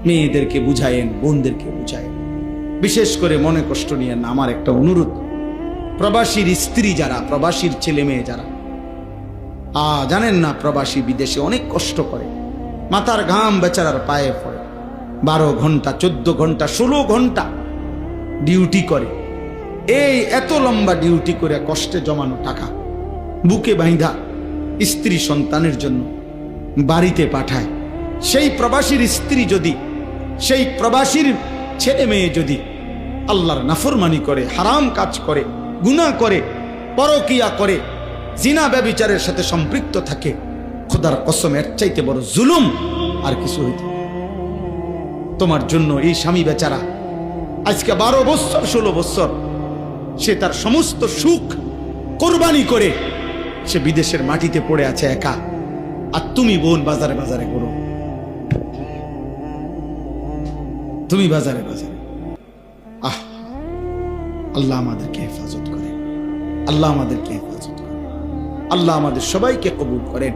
মেয়েদেরকে বুঝায়েন, বোনদেরকে বুঝায়েন। বিশেষ করে মনে কষ্ট নিয়েন না। আমার একটা অনুরোধ, প্রবাসীর স্ত্রী যারা, প্রবাসীর ছেলে মেয়ে যারা, জানেন না প্রবাসী বিদেশে অনেক কষ্ট করে, মাথার ঘাম বেচারার পায়ে পড়ে, 12 ঘন্টা 14 ঘন্টা 16 ঘন্টা ডিউটি করে। এই এত লম্বা ডিউটি করে কষ্টে জমানো টাকা বুকে বাইন্ধা স্ত্রী সন্তানের জন্য বাড়িতে পাঠায়। সেই প্রবাসীর স্ত্রী যদি, সেই প্রবাসীর ছেলে মেয়ে যদি আল্লাহর নাফরমানি করে, হারাম কাজ করে, গুনাহ করে, পরকিয়া করে, জিনা ব্যভিচারের সাথে সম্পৃক্ত থাকে, খোদার কসম এর চাইতে বড় জুলুম আর কিছু হইতে পারে। তোমার জন্য এই স্বামী বেচারা আজকে 12 বছর 16 বছর সে তার সমস্ত সুখ কোরবানি করে সে বিদেশের মাটিতে পড়ে আছে একা, আর তুমি বোন বাজারে বাজারে করো, তুমি বাজারে বাজারে। আল্লাহ আমাদেরকে হেফাজত করে, আল্লাহ আমাদেরকে হেফাজত করে, আল্লাহ আমাদের সবাইকে কবুল করেন।